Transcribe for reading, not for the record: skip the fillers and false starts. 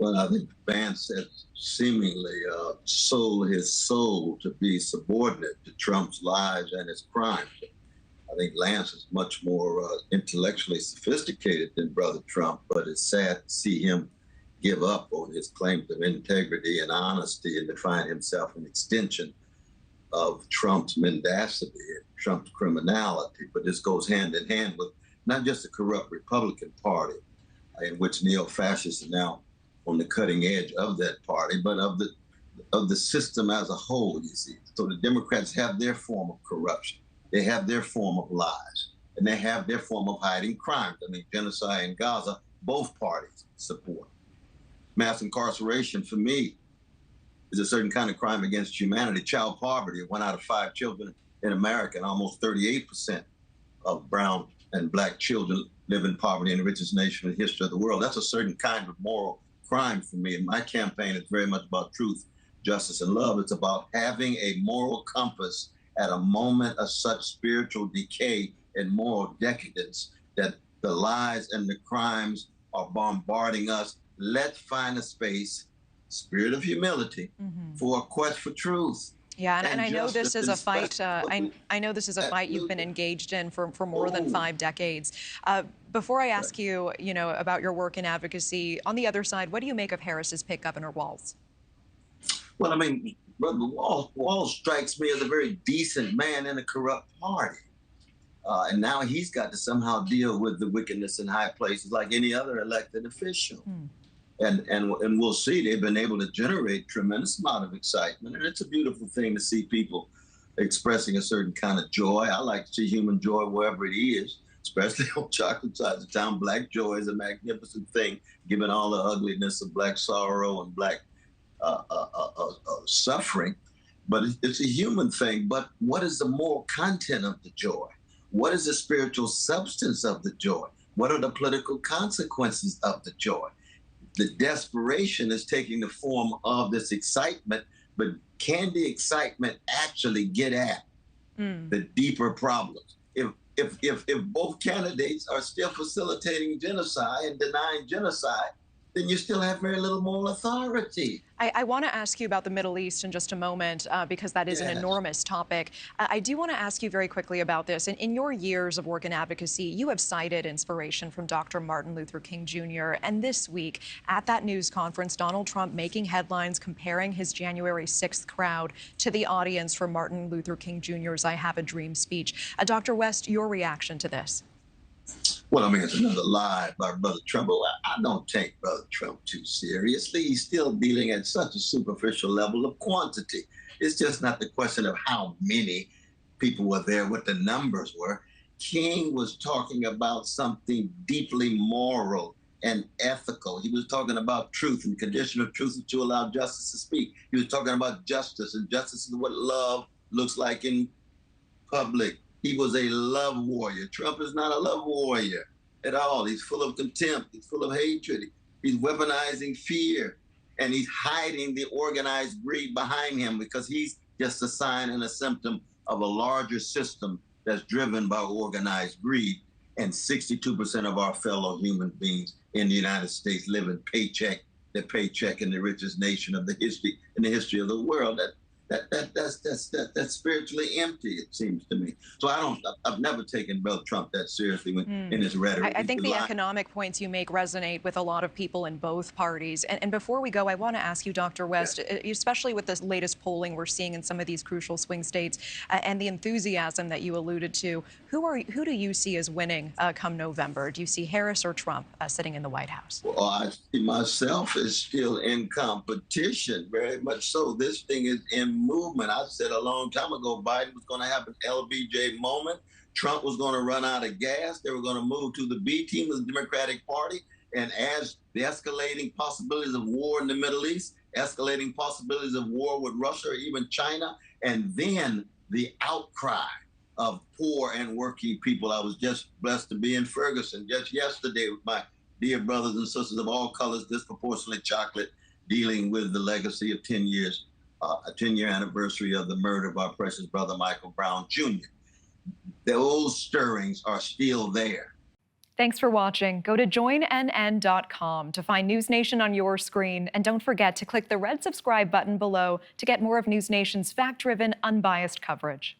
Well, I think Vance has seemingly sold his soul to be subordinate to Trump's lies and his crimes. I think Lance is much more intellectually sophisticated than Brother Trump, but it's sad to see him give up on his claims of integrity and honesty and to find himself an extension of Trump's mendacity and Trump's criminality. But this goes hand in hand with not just the corrupt Republican Party, in which neo-fascists are now on the cutting edge of that party, but of the system as a whole, you see. So the Democrats have their form of corruption. They have their form of lies, and they have their form of hiding crimes. I mean, genocide in Gaza, both parties support. Mass incarceration, for me, is a certain kind of crime against humanity. Child poverty, 1 out of 5 children in America, and almost 38% of brown and black children live in poverty in the richest nation in the history of the world. That's a certain kind of moral crime for me. And my campaign is very much about truth, justice, and love. It's about having a moral compass at a moment of such spiritual decay and moral decadence that the lies and the crimes are bombarding us. Let's find a space, spirit of humility, for a quest for truth. Yeah, and I know this is a fight. I know this is a fight you've been engaged in for more than 5 decades. Before I ask you, about your work in advocacy, on the other side, what do you make of Harris's pick, Governor Walz? Well, I mean, Brother Walz strikes me as a very decent man in a corrupt party. And now he's got to somehow deal with the wickedness in high places like any other elected official. And we'll see. They've been able to generate tremendous amount of excitement. And it's a beautiful thing to see people expressing a certain kind of joy. I like to see human joy wherever it is, especially on chocolate sides of town. Black joy is a magnificent thing, given all the ugliness of black sorrow and black suffering. But it's a human thing. But what is the moral content of the joy? What is the spiritual substance of the joy? What are the political consequences of the joy? The desperation is taking the form of this excitement, but can the excitement actually get at the deeper problems? If both candidates are still facilitating genocide and denying genocide, then you still have very little moral authority. I want to ask you about the Middle East in just a moment, because that is an enormous topic. I do want to ask you very quickly about this. In your years of work in advocacy, you have cited inspiration from Dr. Martin Luther King Jr. And this week, at that news conference, Donald Trump making headlines comparing his January 6th crowd to the audience for Martin Luther King Jr.'s I Have a Dream speech. Dr. West, your reaction to this? Well, I mean, it's another lie by Brother Trump. I don't take Brother Trump too seriously. He's still dealing at such a superficial level of quantity. It's just not the question of how many people were there, what the numbers were. King was talking about something deeply moral and ethical. He was talking about truth and the condition of truth that you allow justice to speak. He was talking about justice, and justice is what love looks like in public. He was a love warrior. Trump is not a love warrior at all. He's full of contempt. He's full of hatred. He's weaponizing fear, and he's hiding the organized greed behind him because he's just a sign and a symptom of a larger system that's driven by organized greed. And 62% of our fellow human beings in the United States live in paycheck to paycheck in the richest nation of the history of the world. That's spiritually empty, it seems to me. So I've never taken Brother Trump that seriously in his rhetoric. I think the economic points you make resonate with a lot of people in both parties. And before we go, I want to ask you, Dr. West, especially with this latest polling we're seeing in some of these crucial swing states and the enthusiasm that you alluded to, who do you see as winning come November? Do you see Harris or Trump sitting in the White House? Well, I see myself as still in competition, very much so. This thing is in movement. I said a long time ago Biden was going to have an LBJ moment. Trump was going to run out of gas. They were going to move to the B team of the Democratic Party. And as the escalating possibilities of war in the Middle East, escalating possibilities of war with Russia or even China, and then the outcry of poor and working people. I was just blessed to be in Ferguson just yesterday with my dear brothers and sisters of all colors, disproportionately chocolate, dealing with the legacy of 10 years. A 10-year anniversary of the murder of our precious brother, Michael Brown Jr. Those stirrings are still there. Thanks for watching. Go to joinnn.com to find News Nation on your screen. And don't forget to click the red subscribe button below to get more of News Nation's fact-driven, unbiased coverage.